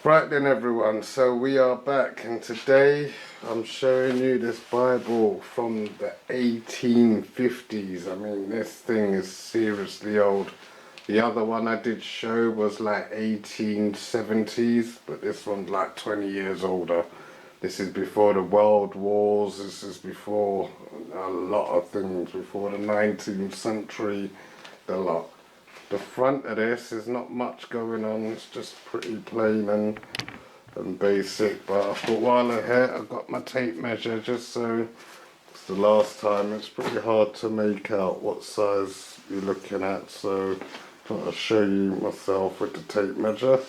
Right then everyone, so we are back and today I'm showing you this Bible from the 1850s. I mean, this thing is seriously old. The other one I did show was like 1870s, but this one's like 20 years older. This is before the world wars, this is before a lot of things, before the 19th century, the lot. The front of this is not much going on, it's just pretty plain and basic, but I thought while I'm here I've got my tape measure just so it's the last time. It's pretty hard to make out what size you're looking at, so I thought I'll show you myself with the tape measure.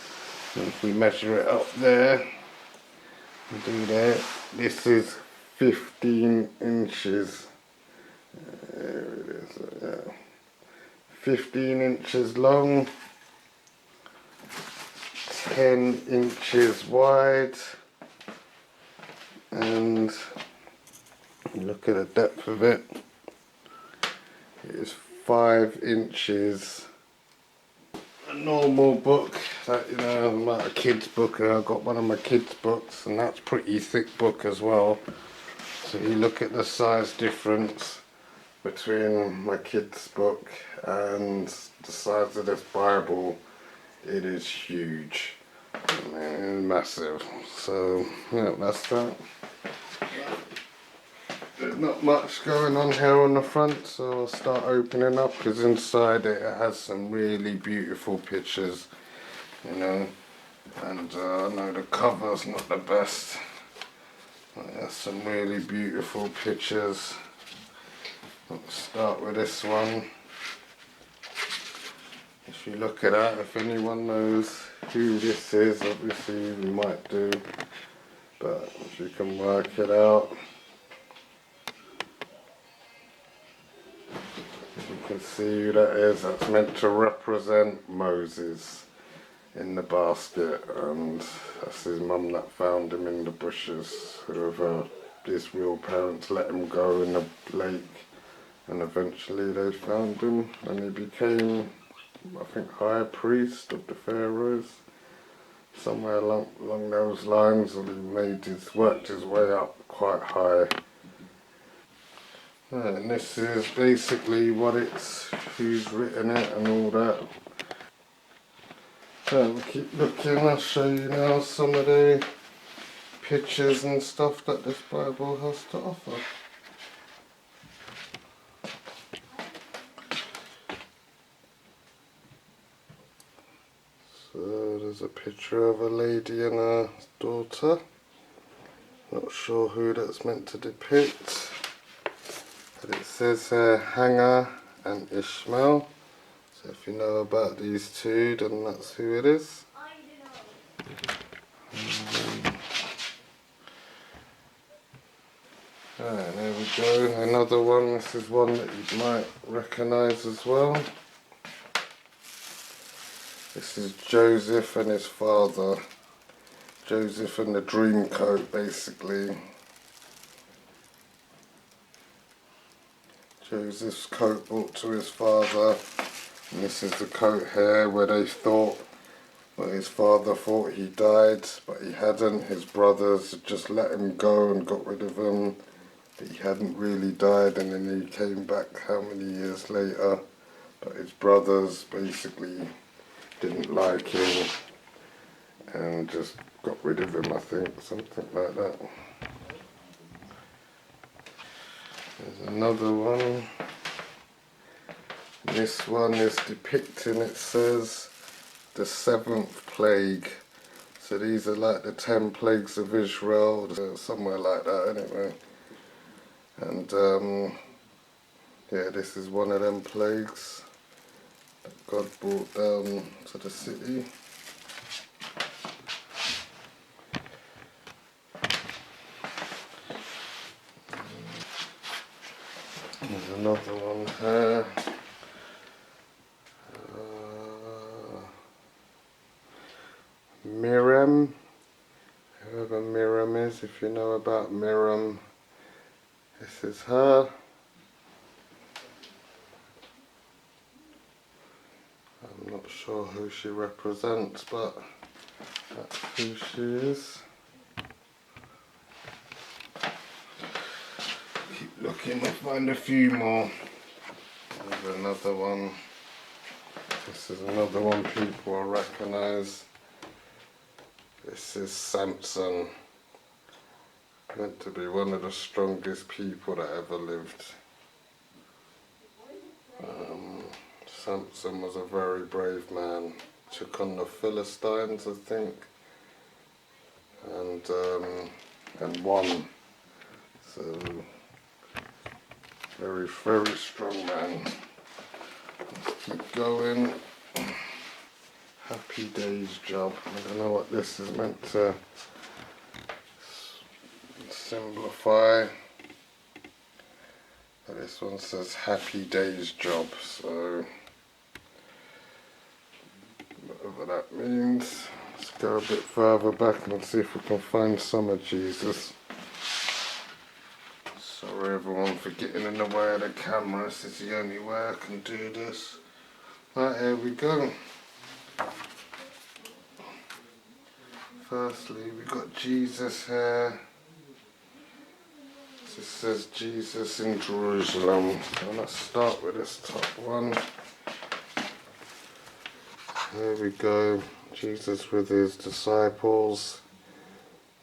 And if we measure it up there and do that, this is 15 inches. There it is, yeah. 15 inches long, 10 inches wide, and look at the depth of it. It is 5 inches. A normal book, that, you know, like a kid's book. I've got one of my kids' books, and that's pretty thick book as well. So you look at the size difference between my kids' book and the size of this Bible. It is huge. I mean, it's massive. So yeah, that's that. There's not much going on here on the front, so I'll start opening up because inside it has some really beautiful pictures, you know. And I know the cover's not the best, but it has some really beautiful pictures. Let's start with this one. If you look at that, if anyone knows who this is, obviously you might do, but if you can work it out, you can see who that is. That's meant to represent Moses in the basket, and that's his mum that found him in the bushes. Whoever his real parents let him go in the lake, and eventually they found him, and he became, I think, high priest of the pharaohs, somewhere along those lines, and he worked his way up quite high. And this is basically what it's, who's written it and all that. So we'll keep looking. I'll show you now some of the pictures and stuff that this Bible has to offer. So there's a picture of a lady and her daughter. Not sure who that's meant to depict. But it says Hagar and Ishmael. So if you know about these two, then that's who it is. Alright, there we go. Another one. This is one that you might recognise as well. This is Joseph and his father. Joseph and the dream coat, basically. Joseph's coat brought to his father. And this is the coat here where they thought, well, his father thought he died, but he hadn't. His brothers had just let him go and got rid of him. But he hadn't really died, and then he came back how many years later. But his brothers basically didn't like him and just got rid of him, I think, something like that. There's another one. This one is depicting, it says, the 7th plague. So these are like the 10 plagues of Israel, somewhere like that anyway. And yeah, this is one of them plagues that God brought down to the city. There's another one here. Miriam, whoever Miriam is, if you know about Miriam, this is her. I'm not sure who she represents, but That's who she is. Keep looking, we'll find a few more. There's another one. This is another one people will recognise. This is Samson. Meant to be one of the strongest people that ever lived. Samson was a very brave man. Took on the Philistines, I think, and won. So very, very strong man. Let's keep going. Happy Days job. I don't know what this is meant to simplify. But this one says Happy Days job, so whatever that means. Let's go a bit further back and see if we can find some of Jesus. Sorry everyone for getting in the way of the camera, this is the only way I can do this. Right, here we go. Firstly, we got Jesus here. This says Jesus in Jerusalem. So let's start with this top one. There we go. Jesus with his disciples.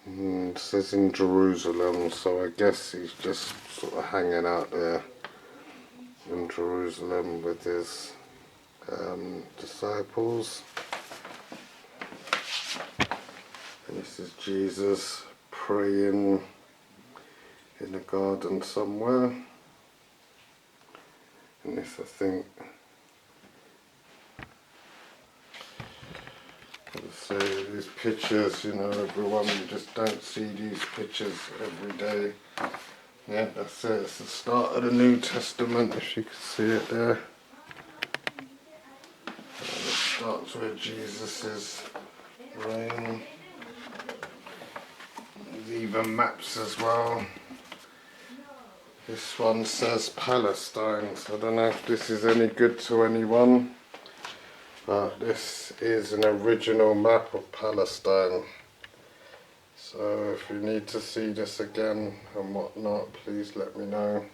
It says in Jerusalem, so I guess he's just sort of hanging out there in Jerusalem with his disciples. And this is Jesus praying in a garden somewhere. And this, I think, so these pictures, you know, everyone, you just don't see these pictures every day. Yeah, that's it. It's the start of the New Testament, if you can see it there. And it starts where Jesus is reign. There's even maps as well. This one says Palestine, so I don't know if this is any good to anyone. But this is an original map of Palestine. So if you need to see this again and whatnot, please let me know.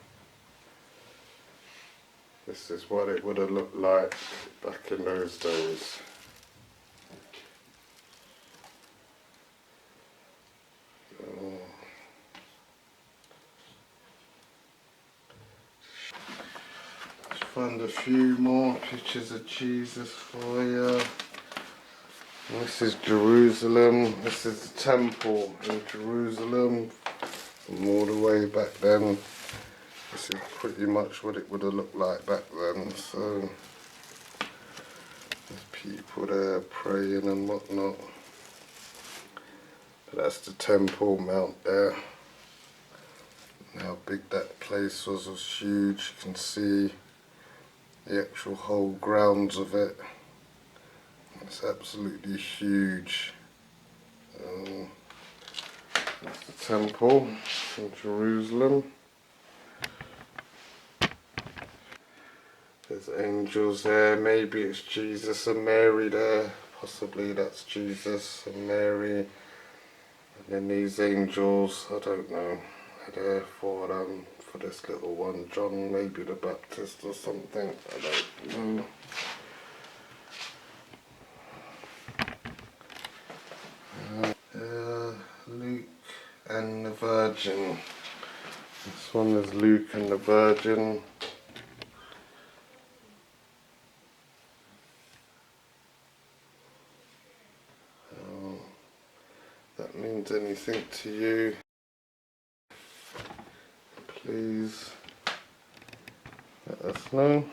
This is what it would have looked like back in those days. Let's find a few more pictures of Jesus for you. This is Jerusalem. This is the temple in Jerusalem. From all the way back then. This is pretty much what it would have looked like back then. So there's people there praying and whatnot. But that's the Temple Mount there. And how big that place was huge. You can see the actual whole grounds of it. It's absolutely huge. That's the temple in Jerusalem. There's angels there. Maybe it's Jesus and Mary there. Possibly that's Jesus and Mary. And then these angels, I don't know, are there for this little one, John, maybe the Baptist or something. I don't know. Luke and the Virgin. This one is Luke and the Virgin. That means anything to you, please let us know.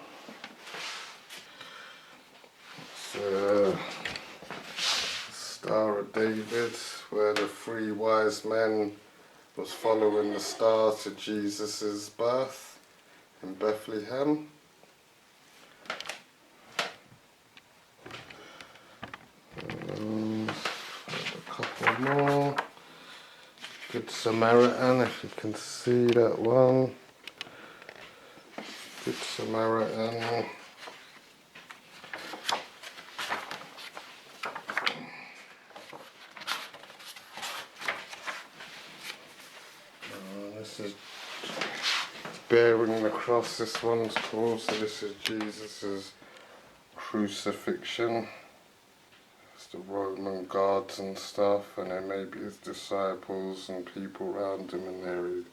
It's Star of David, where the three wise men was following the star to Jesus' birth in Bethlehem. A couple more. Good Samaritan, if you can see that one. Good Samaritan. This is bearing the cross, this one's called. So this is Jesus' crucifixion. It's the Roman guards and stuff, and then maybe his disciples and people around him, and there is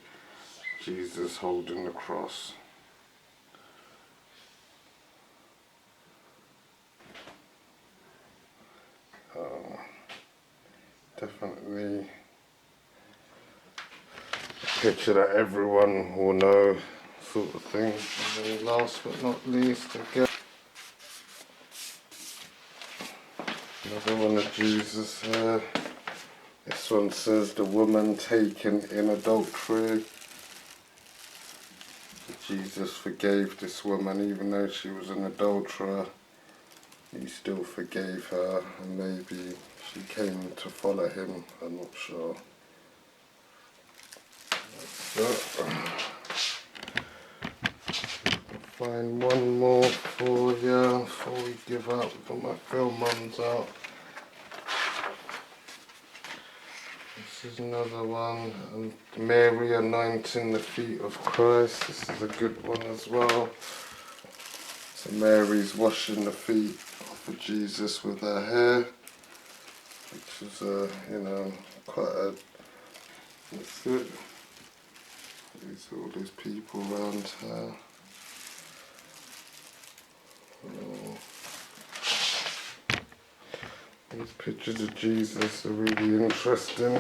Jesus holding the cross. Definitely a picture that everyone will know, sort of thing. And then last but not least, again, another one of Jesus here. This one says the woman taken in adultery. Jesus forgave this woman even though she was an adulterer. He still forgave her, and maybe she came to follow him, I'm not sure. So, I'll find one more for you before we give up. We've got my film runs out. This is another one, Mary anointing the feet of Christ. This is a good one as well. So Mary's washing the feet of Jesus with her hair, which is quite a, that's it. There's all these people around her. Oh. These pictures of Jesus are really interesting.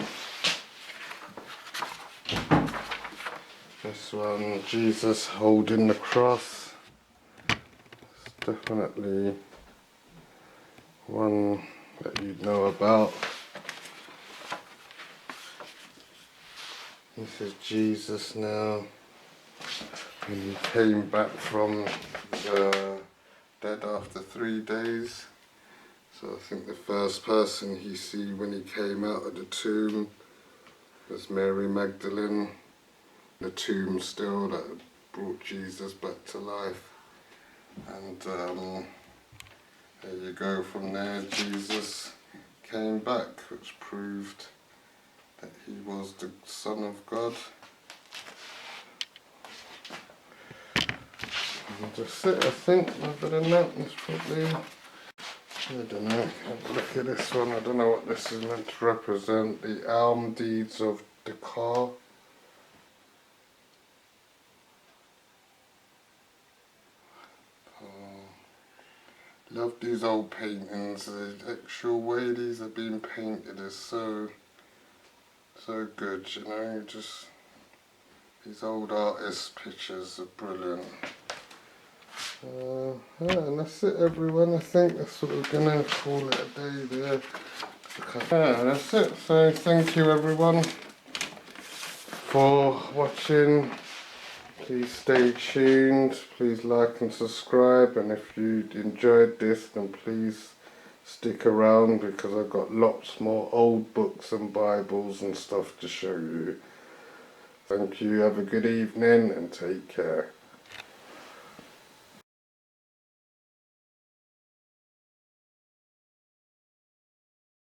This one, Jesus holding the cross. It's definitely one that you'd know about. This is Jesus now, when he came back from the dead after 3 days. So I think the first person he see when he came out of the tomb was Mary Magdalene. The tomb still that brought Jesus back to life. And there you go, from there Jesus came back, which proved that he was the Son of God. And that's it, I think. Other than that, it's probably, I don't know, have a look at this one. I don't know what this is meant to represent. The Alm Deeds of Dakar. Love these old paintings. The actual way these are being painted is so good, you know. Just these old artists' pictures are brilliant. Yeah, and that's it, everyone. I think that's what we're gonna call it a day there. Yeah, that's it. So thank you, everyone, for watching. Please stay tuned, please like and subscribe, and if you enjoyed this, then please stick around, because I've got lots more old books and Bibles and stuff to show you. Thank you, have a good evening and take care.